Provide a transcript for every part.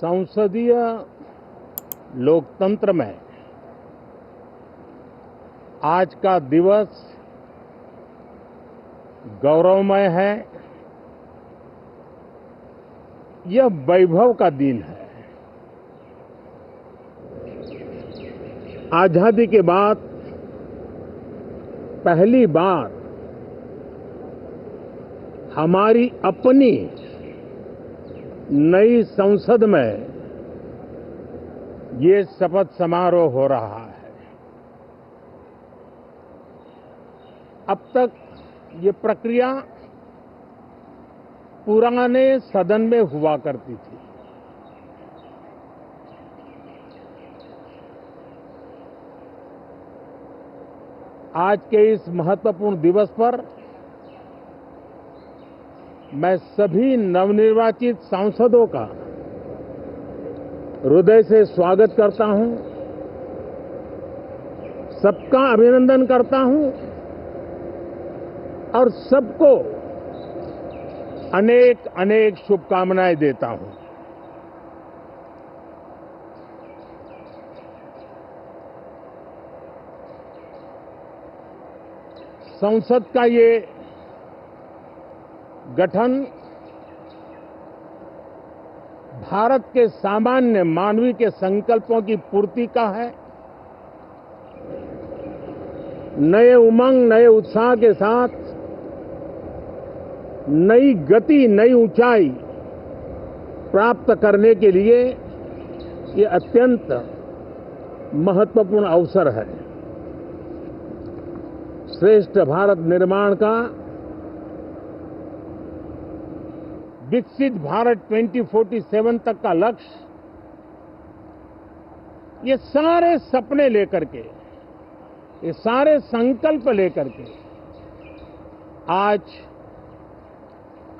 संसदीय लोकतंत्र में आज का दिवस गौरवमय है। यह वैभव का दिन है। आजादी के बाद पहली बार हमारी अपनी नई संसद में ये शपथ समारोह हो रहा है। अब तक ये प्रक्रिया पुराने सदन में हुआ करती थी। आज के इस महत्वपूर्ण दिवस पर मैं सभी नवनिर्वाचित सांसदों का हृदय से स्वागत करता हूं, सबका अभिनंदन करता हूं और सबको अनेक अनेक शुभकामनाएं देता हूं। संसद का ये गठन भारत के सामान्य मानवीय के संकल्पों की पूर्ति का है। नए उमंग, नए उत्साह के साथ नई गति, नई ऊंचाई प्राप्त करने के लिए ये अत्यंत महत्वपूर्ण अवसर है। श्रेष्ठ भारत निर्माण का, विकसित भारत 2047 तक का लक्ष्य, ये सारे सपने लेकर के, ये सारे संकल्प लेकर के आज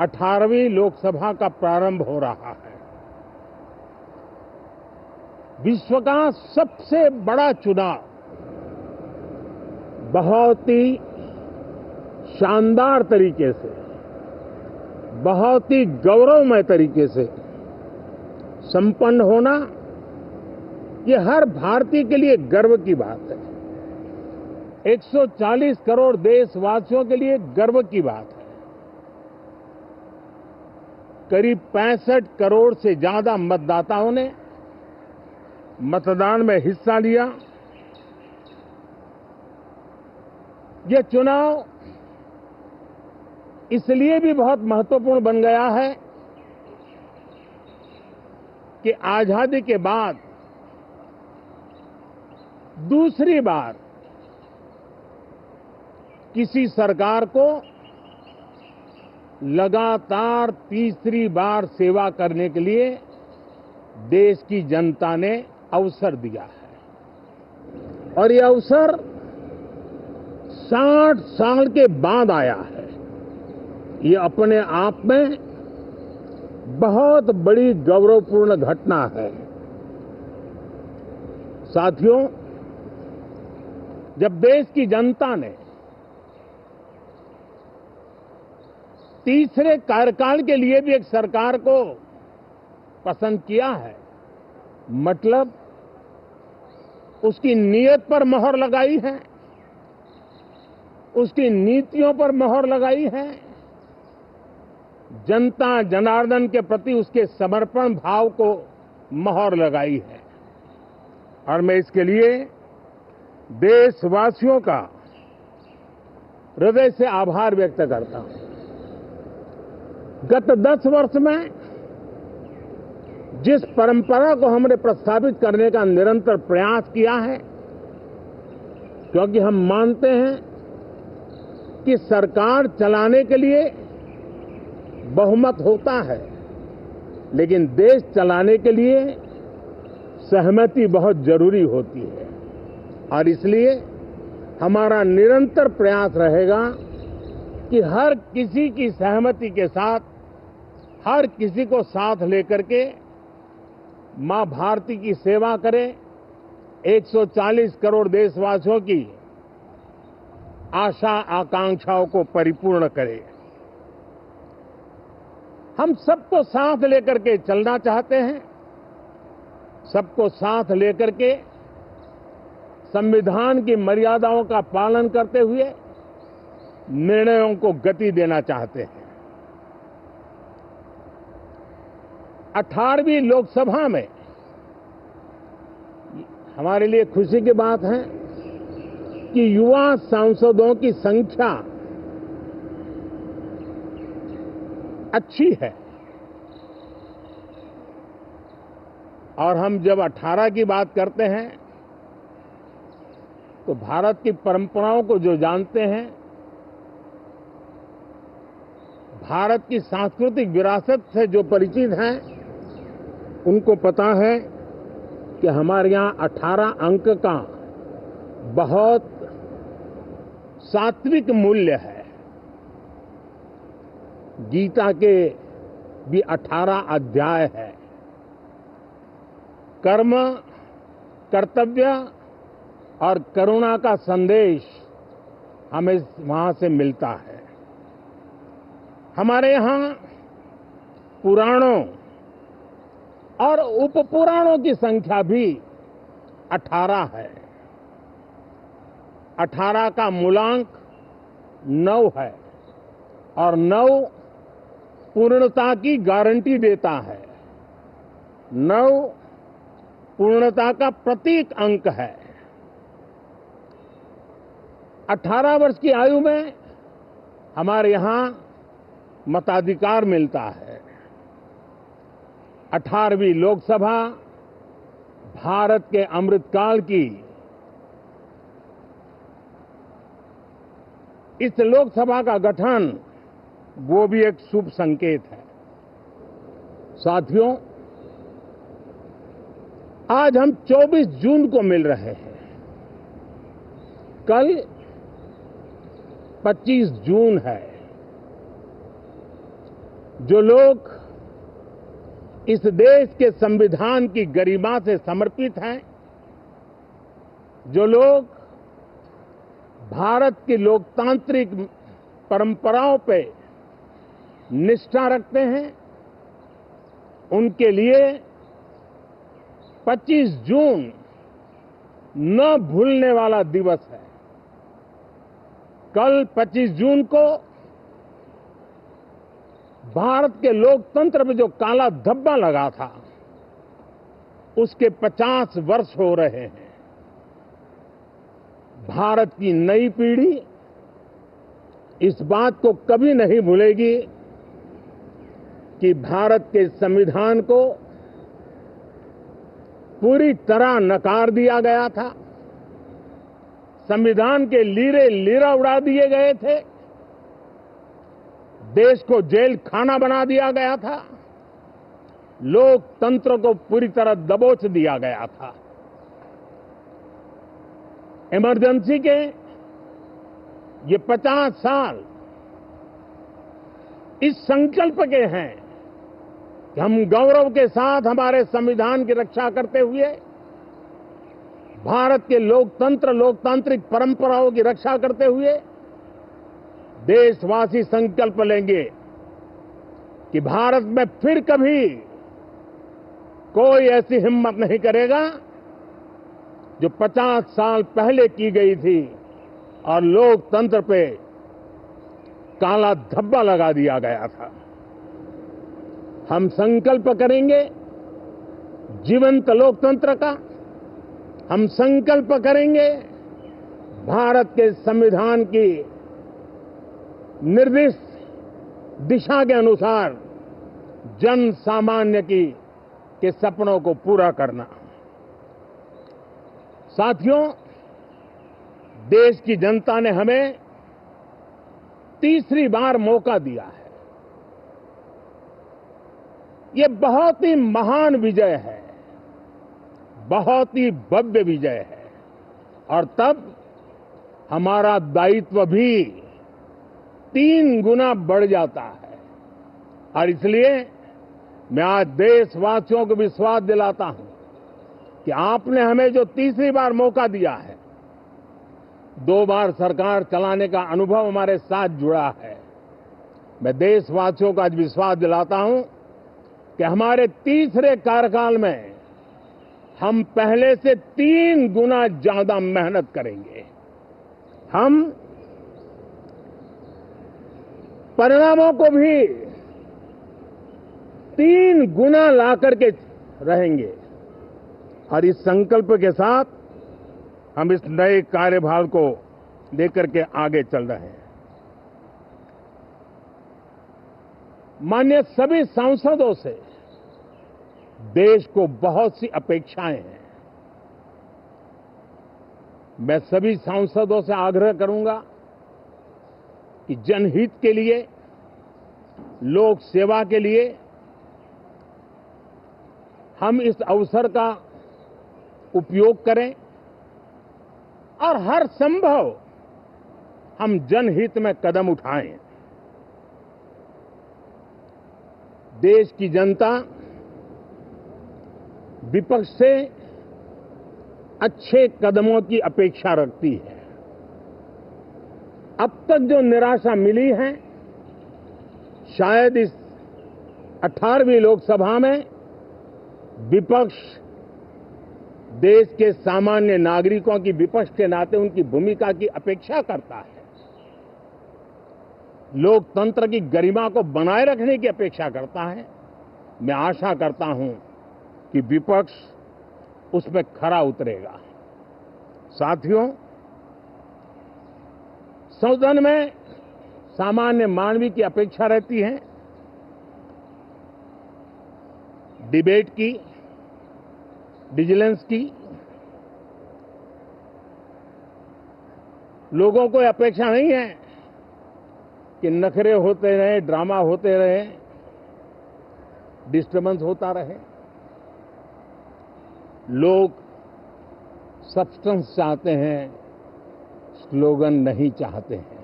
18वीं लोकसभा का प्रारंभ हो रहा है। विश्व का सबसे बड़ा चुनाव बहुत ही शानदार तरीके से, बहुत ही गौरवमय तरीके से संपन्न होना, ये हर भारतीय के लिए गर्व की बात है। 140 करोड़ देशवासियों के लिए गर्व की बात है। करीब 65 करोड़ से ज्यादा मतदाताओं ने मतदान में हिस्सा लिया। यह चुनाव इसलिए भी बहुत महत्वपूर्ण बन गया है कि आजादी के बाद दूसरी बार किसी सरकार को लगातार तीसरी बार सेवा करने के लिए देश की जनता ने अवसर दिया है और यह अवसर 60 साल के बाद आया है। ये अपने आप में बहुत बड़ी गौरवपूर्ण घटना है। साथियों, जब देश की जनता ने तीसरे कार्यकाल के लिए भी एक सरकार को पसंद किया है, मतलब उसकी नीयत पर मोहर लगाई है, उसकी नीतियों पर मोहर लगाई है, जनता जनार्दन के प्रति उसके समर्पण भाव को मोहर लगाई है। और मैं इसके लिए देशवासियों का हृदय से आभार व्यक्त करता हूं। गत 10 वर्ष में जिस परंपरा को हमने प्रस्थापित करने का निरंतर प्रयास किया है, क्योंकि हम मानते हैं कि सरकार चलाने के लिए बहुमत होता है, लेकिन देश चलाने के लिए सहमति बहुत जरूरी होती है। और इसलिए हमारा निरंतर प्रयास रहेगा कि हर किसी की सहमति के साथ, हर किसी को साथ लेकर के मां भारती की सेवा करें, 140 करोड़ देशवासियों की आशा आकांक्षाओं को परिपूर्ण करें। हम सबको साथ लेकर के चलना चाहते हैं सबको साथ लेकर के संविधान की मर्यादाओं का पालन करते हुए निर्णयों को गति देना चाहते हैं। 18वीं लोकसभा में हमारे लिए खुशी की बात है कि युवा सांसदों की संख्या अच्छी है और हम जब 18 की बात करते हैं तो भारत की परंपराओं को जो जानते हैं, भारत की सांस्कृतिक विरासत से जो परिचित हैं, उनको पता है कि हमारे यहाँ 18 अंक का बहुत सात्विक मूल्य है। गीता के भी 18 अध्याय है। कर्म, कर्तव्य और करुणा का संदेश हमें वहां से मिलता है। हमारे यहाँ पुराणों और उपपुराणों की संख्या भी 18 है। 18 का मूलांक 9 है और 9 पूर्णता की गारंटी देता है। 9 पूर्णता का प्रतीक अंक है। 18 वर्ष की आयु में हमारे यहाँ मताधिकार मिलता है। 18वीं लोकसभा भारत के अमृतकाल की इस लोकसभा का गठन वो भी एक शुभ संकेत है। साथियों, आज हम 24 जून को मिल रहे हैं। कल 25 जून है। जो लोग इस देश के संविधान की गरिमा से समर्पित हैं, जो लोग भारत की लोकतांत्रिक परंपराओं पे निष्ठा रखते हैं, उनके लिए 25 जून न भूलने वाला दिवस है। कल 25 जून को भारत के लोकतंत्र में जो काला धब्बा लगा था, उसके 50 वर्ष हो रहे हैं। भारत की नई पीढ़ी इस बात को कभी नहीं भूलेगी कि भारत के संविधान को पूरी तरह नकार दिया गया था। संविधान के लीरे लीरा उड़ा दिए गए थे। देश को जेल खाना बना दिया गया था। लोकतंत्र को पूरी तरह दबोच दिया गया था। इमरजेंसी के ये 50 साल इस संकल्प के हैं कि हम गौरव के साथ हमारे संविधान की रक्षा करते हुए भारत के लोकतंत्र, लोकतांत्रिक परंपराओं की रक्षा करते हुए देशवासी संकल्प लेंगे कि भारत में फिर कभी कोई ऐसी हिम्मत नहीं करेगा जो 50 साल पहले की गई थी और लोकतंत्र पे काला धब्बा लगा दिया गया था। हम संकल्प करेंगे जीवंत लोकतंत्र का। हम संकल्प करेंगे भारत के संविधान की निर्दिष्ट दिशा के अनुसार जन सामान्य के सपनों को पूरा करना। साथियों, देश की जनता ने हमें तीसरी बार मौका दिया है। ये बहुत ही महान विजय है, बहुत ही भव्य विजय है और तब हमारा दायित्व भी 3 गुना बढ़ जाता है। और इसलिए मैं आज देशवासियों को विश्वास दिलाता हूं कि आपने हमें जो तीसरी बार मौका दिया है, 2 बार सरकार चलाने का अनुभव हमारे साथ जुड़ा है। मैं देशवासियों को आज विश्वास दिलाता हूं कि हमारे तीसरे कार्यकाल में हम पहले से 3 गुना ज्यादा मेहनत करेंगे। हम परिणामों को भी 3 गुना ला करके रहेंगे और इस संकल्प के साथ हम इस नए कार्यभार को लेकर के आगे चल रहे हैं। माननीय सभी सांसदों से देश को बहुत सी अपेक्षाएं हैं। मैं सभी सांसदों से आग्रह करूंगा कि जनहित के लिए, लोक सेवा के लिए हम इस अवसर का उपयोग करें और हर संभव हम जनहित में कदम उठाएं। देश की जनता विपक्ष से अच्छे कदमों की अपेक्षा रखती है। अब तक जो निराशा मिली है, शायद इस 18वीं लोकसभा में विपक्ष देश के सामान्य नागरिकों की विपक्ष के नाते उनकी भूमिका की अपेक्षा करता है, लोकतंत्र की गरिमा को बनाए रखने की अपेक्षा करता है। मैं आशा करता हूं कि विपक्ष उसमें खरा उतरेगा। साथियों, सदन में सामान्य मानवीय की अपेक्षा रहती है डिबेट की, विजिलेंस की। लोगों को अपेक्षा नहीं है कि नखरे होते रहे, ड्रामा होते रहे, डिस्टर्बेंस होता रहे। लोग सब्सटेंस चाहते हैं, स्लोगन नहीं चाहते हैं।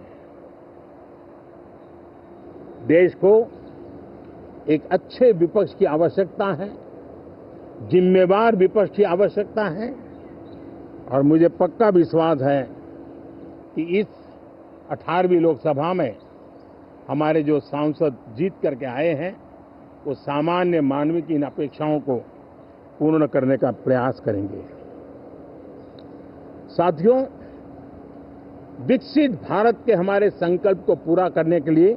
देश को एक अच्छे विपक्ष की आवश्यकता है, जिम्मेवार विपक्ष की आवश्यकता है और मुझे पक्का विश्वास है कि इस 18वीं लोकसभा में हमारे जो सांसद जीत करके आए हैं वो सामान्य मानवीय की इन अपेक्षाओं को पूर्ण करने का प्रयास करेंगे। साथियों, विकसित भारत के हमारे संकल्प को पूरा करने के लिए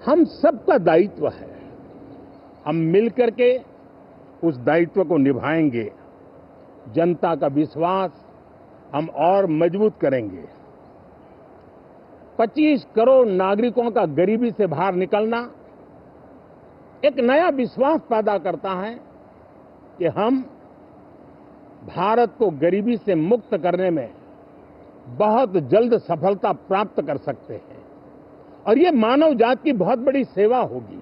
हम सबका दायित्व है। हम मिलकर के उस दायित्व को निभाएंगे। जनता का विश्वास हम और मजबूत करेंगे। 25 करोड़ नागरिकों का गरीबी से बाहर निकलना एक नया विश्वास पैदा करता है कि हम भारत को गरीबी से मुक्त करने में बहुत जल्द सफलता प्राप्त कर सकते हैं और ये मानव जाति की बहुत बड़ी सेवा होगी।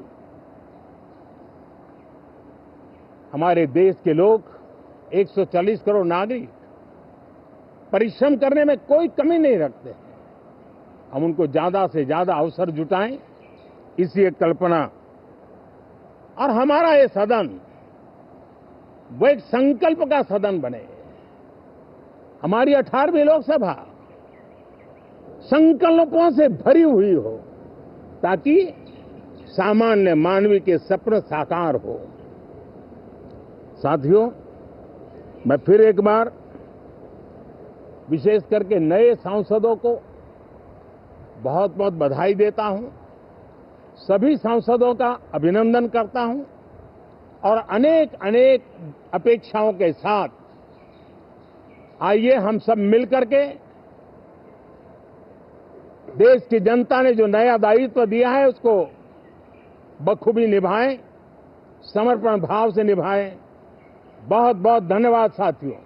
हमारे देश के लोग 140 करोड़ नागरिक परिश्रम करने में कोई कमी नहीं रखते हैं। हम उनको ज्यादा से ज्यादा अवसर जुटाएं, इसी एक कल्पना। और हमारा ये सदन वो एक संकल्प का सदन बने। हमारी 18वीं लोकसभा संकल्पों से भरी हुई हो ताकि सामान्य मानवीय के सपने साकार हो। साथियों, मैं फिर एक बार विशेष करके नए सांसदों को बहुत बहुत बधाई देता हूं। सभी सांसदों का अभिनंदन करता हूं और अनेक अनेक अपेक्षाओं के साथ आइए हम सब मिलकर के देश की जनता ने जो नया दायित्व दिया है उसको बखूबी निभाएं, समर्पण भाव से निभाएं। बहुत बहुत धन्यवाद साथियों।